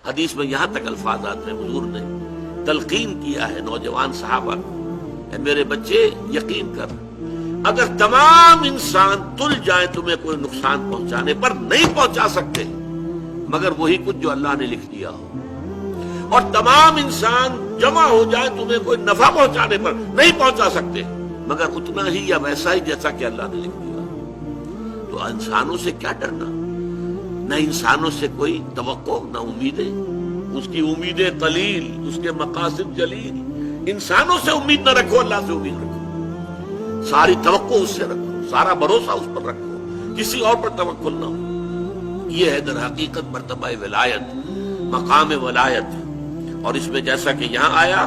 حدیث میں یہاں تک الفاظ آتے ہیں، حضور نے تلقین کیا ہے نوجوان صحابہ کو، اے میرے بچے یقین کر، اگر تمام انسان تل جائیں تمہیں کوئی نقصان پہنچانے پر، نہیں پہنچا سکتے مگر وہی کچھ جو اللہ نے لکھ دیا ہو، اور تمام انسان جمع ہو جائے تمہیں کوئی نفع پہنچانے پر، نہیں پہنچا سکتے مگر اتنا ہی یا ویسا ہی جیسا کہ اللہ نے لکھ دیا۔ تو انسانوں سے کیا ڈرنا، نہ انسانوں سے کوئی توقع نہ امیدیں، اس کی امیدیں قلیل، اس کے مقاصد جلیل۔ انسانوں سے امید نہ رکھو، اللہ سے امید رکھو، ساری توقع اس سے رکھو، سارا بھروسہ اس پر رکھو، کسی اور پر توکل نہ ہو۔ یہ ہے در حقیقت مرتبہ ولایت، مقام ولایت۔ اور اس میں جیسا کہ یہاں آیا،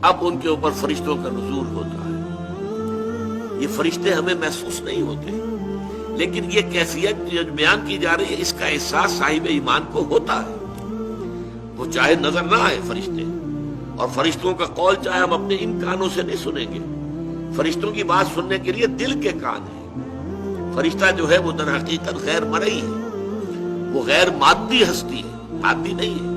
اب ان کے اوپر فرشتوں کا نزول ہوتا ہے۔ یہ فرشتے ہمیں محسوس نہیں ہوتے، لیکن یہ کیفیت جو بیان کی جا رہی ہے، اس کا احساس صاحب ایمان کو ہوتا ہے۔ وہ چاہے نظر نہ آئے فرشتے، اور فرشتوں کا قول چاہے ہم اپنے ان کانوں سے نہیں سنیں گے، فرشتوں کی بات سننے کے لیے دل کے کان ہیں۔ فرشتہ جو ہے وہ در حقیقت غیر مرئی ہے، وہ غیر مادی ہستی ہے، مادی نہیں ہے،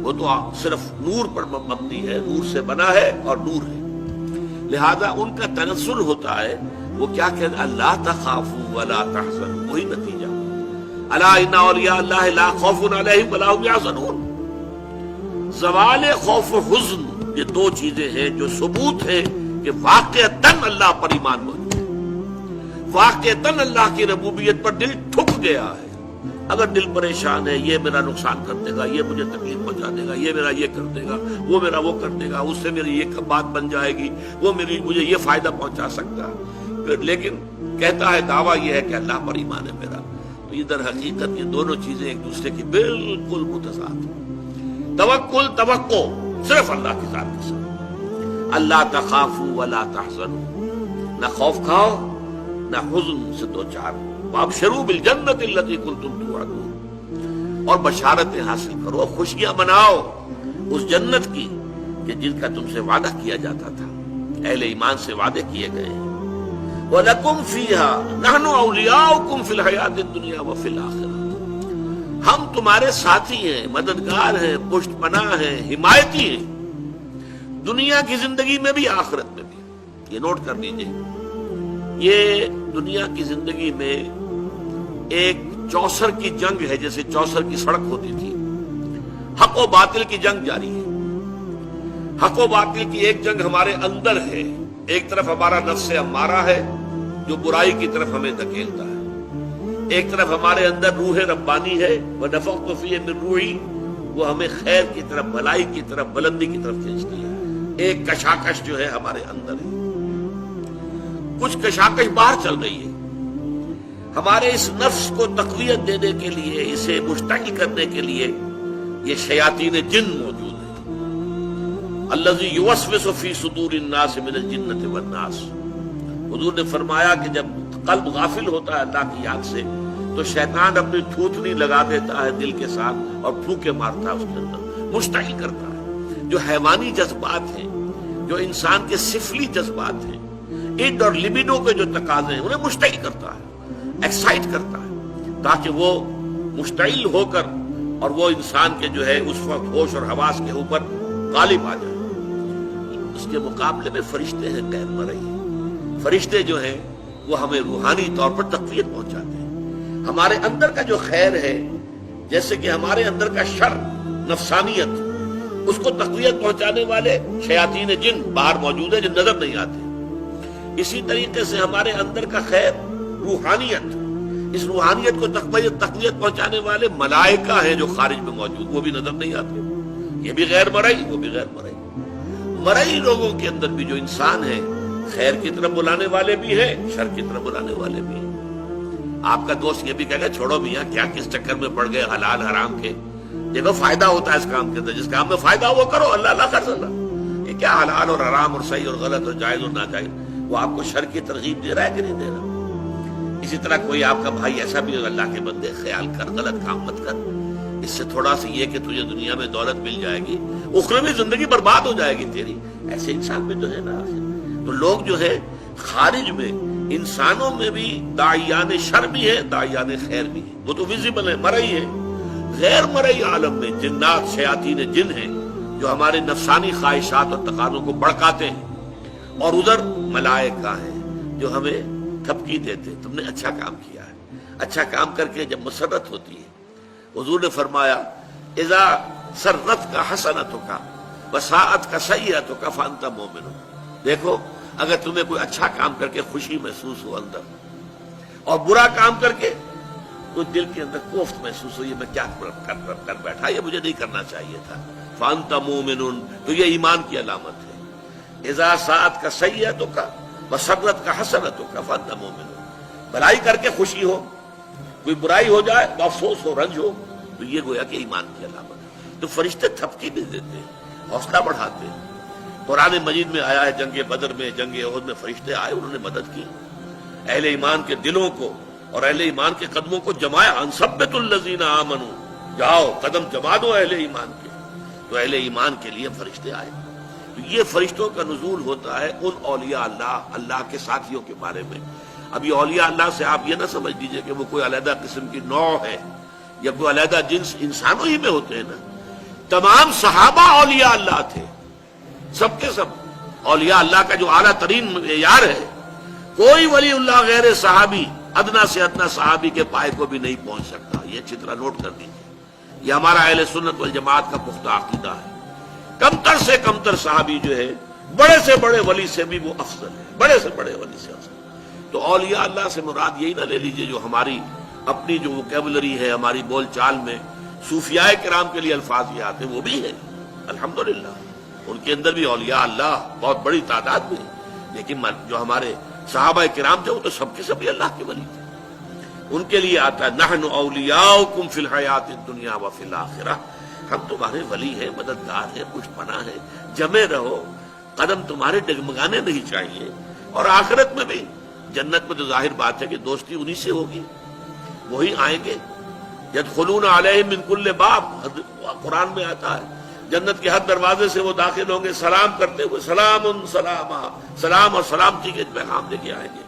وہ تو صرف نور پر مبنی ہے، نور سے بنا ہے اور نور ہے، لہذا ان کا تنزل ہوتا ہے۔ وہ کیا کہتے ہیں، اللہ تخافوا ولا تحزنوا، وہی نتیجہ، الا ان اولیاء اللہ لا خوف علیہم ولا هم يحزنون۔ زوال خوف و حزن، یہ دو چیزیں ہیں جو ثبوت ہے کہ واقعتاً اللہ پر ایمان موجود ہے، واقعتاً اللہ کی ربوبیت پر دل ٹھک گیا ہے۔ اگر دل پریشان ہے، یہ میرا نقصان کر دے گا، یہ مجھے تکلیف پہنچا دے گا، یہ میرا یہ کر دے گا، وہ میرا وہ کر دے گا، اس سے میری یہ بات بن جائے گی، وہ مجھے یہ فائدہ پہنچا سکتا ہے، لیکن کہتا ہے دعویٰ یہ ہے کہ اللہ پر ایمان ہے میرا۔ تو یہ در حقیقت یہ دونوں چیزیں ایک دوسرے کی بالکل متضاد ہیں۔ توکل، توقع صرف اللہ کی ذات کے ساتھ، اللہ تخافوا ولا تحزنوا، نہ خوف کھاؤ نہ حزن سے دو چار، وابشروا بالجنۃ التي كنتم توعدون، اور بشارتیں حاصل کرو، خوشیاں مناؤ اس جنت کی کہ جن کا تم سے وعدہ کیا جاتا تھا، اہل ایمان سے وعدے کیے گئے ہیں۔ وَلَكُمْ فِيهَا نَحْنُ أَوْلِيَاؤُكُمْ فِي الْحَيَاةِ الدُّنْيَا وَفِي الْآخِرَةِ، ہم تمہارے ساتھی ہیں، مددگار ہیں، پشت پناہ ہیں، حمایتی ہیں، دنیا کی زندگی میں بھی آخرت میں بھی۔ یہ نوٹ کر لیجئے، یہ دنیا کی زندگی میں ایک چوسر کی جنگ ہے، جیسے چوسر کی سڑک ہوتی تھی، حق و باطل کی جنگ جاری ہے۔ حق و باطل کی ایک جنگ ہمارے اندر ہے، ایک طرف ہمارا نفس امارہ ہے جو برائی کی طرف ہمیں دھکیلتا ہے، ایک طرف ہمارے اندر روح ربانی ہے، وَنَفَخْتُ فِيهِ مِن رُوحِي، وہ ہمیں خیر کی طرف، بھلائی کی طرف، بلندی کی طرف کھینچتی ہے۔ ایک کشاکش جو ہے ہمارے اندر ہے، کچھ کشاکش باہر چل رہی ہے۔ ہمارے اس نفس کو تقویت دینے کے لیے، اسے مشتعل کرنے کے لیے یہ شیاطین جن موجود ہیں۔ الذی یوسوس فی صدور الناس من الجنۃ والناس، حضور نے فرمایا کہ جب قلب غافل ہوتا ہے اللہ کی یاد سے تو شیطان اپنی تھوتنی لگا دیتا ہے دل کے ساتھ اور پھونکے مارتا ہے اس کے اندر، مشتعل کرتا ہے۔ جو حیوانی جذبات ہیں، جو انسان کے سفلی جذبات ہیں، اڈ اور لبیڈو کے جو تقاضے ہیں، انہیں مشتعل کرتا ہے، ایکسائٹ کرتا ہے، تاکہ وہ مشتعل ہو کر اور وہ انسان کے جو ہے اس وقت ہوش اور حواس کے اوپر غالب آ جائے۔ اس کے مقابلے میں فرشتے ہیں غیر مرئی، فرشتے جو ہیں وہ ہمیں روحانی طور پر تقویت پہنچاتے ہیں۔ ہمارے اندر کا جو خیر ہے، جیسے کہ ہمارے اندر کا شر، نفسانیت، اس کو تقویت پہنچانے والے شیاطین جن باہر موجود ہیں جو نظر نہیں آتے، اسی طریقے سے ہمارے اندر کا خیر، روحانیت، اس روحانیت کو تقویت پہنچانے والے ملائکہ ہیں جو خارج میں موجود، وہ بھی نظر نہیں آتے، یہ بھی غیر مرئی، وہ بھی غیر مرئی۔ مرئی لوگوں کے اندر بھی جو انسان ہیں، خیر کی طرف بلانے والے بھی ہیں، شر کی طرف بلانے والے بھی ہیں۔ آپ کا دوست یہ بھی کہے گا چھوڑو میاں، کیا کس چکر میں پڑ گئے حلال حرام کے، دیکھو فائدہ ہوتا ہے اس کام کے اندر، جس کام میں فائدہ ہو وہ کرو، اللہ اللہ کر سکتا۔ یہ کیا حلال اور حرام اور صحیح اور غلط اور جائز اور ناجائز، وہ آپ کو شر کی ترغیب دے رہا ہے کہ نہیں دے رہا؟ اسی طرح کوئی آپ کا بھائی ایسا بھی، اللہ کے بندے خیال کر، غلط کام مت کر، اس سے تھوڑا سا یہ کہ تجھے دنیا میں دولت مل جائے گی، اخروی زندگی برباد ہو جائے گی تیری، ایسے انسان بھی تو ہے نا۔ تو لوگ جو ہے خارج میں، انسانوں میں بھی داعیان شر بھی ہے، داعیان خیر بھی ہے، وہ تو ویزیبل ہے، مرئی ہے۔ غیر مرئی عالم میں جنات شیاطین جن ہیں جو ہمارے نفسانی خواہشات اور تقاضوں کو بڑکاتے ہیں، اور ادھر ملائکہ ہیں جو ہمیں تھپکی دیتے ہیں تم نے اچھا کام کیا ہے۔ اچھا کام کر کے جب مسرت ہوتی ہے، حضور نے فرمایا اذا سرت کا حسنتوں کا وساعت کا سیئتوں کا فانت مومن۔ دیکھو اگر تمہیں کوئی اچھا کام کر کے خوشی محسوس ہو اندر، اور برا کام کر کے تو دل کے اندر کوفت محسوس ہو، یہ میں کیا کر بیٹھا، یہ مجھے نہیں کرنا چاہیے تھا، فانت مومن، تو یہ ایمان کی علامت ہے۔ اذا ساعت کا سیئتوں کا وسرت کا حسنتوں کا فانت مومن، بھلائی کر کے خوشی ہو، کوئی برائی ہو جائے تو افسوس ہو، رنج ہو، تو یہ گویا کہ ایمان کی علامت ہے۔ تو فرشتے تھپکی بھی دیتے ہیں، حوصلہ بڑھاتے ہیں۔ قرآن مجید میں آیا ہے جنگ بدر میں، جنگ احد میں فرشتے آئے، انہوں نے مدد کی، اہل ایمان کے دلوں کو اور اہل ایمان کے قدموں کو جمایا۔ انثبت الذین آمنوا، جاؤ قدم جما دو اہل ایمان کے، تو اہل ایمان کے لیے فرشتے آئے۔ تو یہ فرشتوں کا نزول ہوتا ہے ان اولیاء اللہ، اللہ کے ساتھیوں کے بارے میں۔ اب یہ اولیاء اللہ سے آپ یہ نہ سمجھ لیجئے کہ وہ کوئی علیحدہ قسم کی نوع ہے یا کوئی علیحدہ جنس، انسانوں ہی میں ہوتے ہیں نا۔ تمام صحابہ اولیاء اللہ تھے، سب کے سب اولیاء اللہ کا جو اعلیٰ ترین معیار ہے، کوئی ولی اللہ غیر صحابی ادنا سے ادنا صحابی کے پائے کو بھی نہیں پہنچ سکتا۔ یہ اچھی طرح نوٹ کر دیجیے، یہ ہمارا اہل سنت والجماعت کا پختہ عقیدہ ہے۔ کمتر سے کمتر صحابی جو ہے بڑے سے بڑے ولی سے بھی وہ افضل ہے، بڑے سے بڑے ولی سے افضل۔ تو اولیاء اللہ سے مراد یہی نہ لے لیجیے جو ہماری اپنی جو ووکیبلری ہے، ہماری بول چال میں صوفیاء کرام کے لیے الفاظ یہ آتے ہیں، وہ بھی ہے الحمدللہ، ان کے اندر بھی اولیاء اللہ بہت بڑی تعداد میں ہے۔ لیکن جو ہمارے صحابہ کرام تھے وہ تو سب کے سب اللہ کے ولی تھے۔ ان کے لیے آتا ہے نحن اولیاؤکم فی الحیات الدنیا وفی الآخرہ، ہم تمہارے ولی ہیں، مددگار ہیں، پشت پناہ ہیں، جمے رہو، قدم تمہارے ڈگمگانے نہیں چاہیے۔ اور آخرت میں بھی، جنت میں تو ظاہر بات ہے کہ دوستی انہی سے ہوگی، وہی آئیں گے۔ یدخلون علیہم من کل باب، قرآن میں آتا ہے جنت کے ہر دروازے سے وہ داخل ہوں گے سلام کرتے ہوئے، سلام سلام، سلام اور سلامتی کے پیغام لے کے آئیں گے۔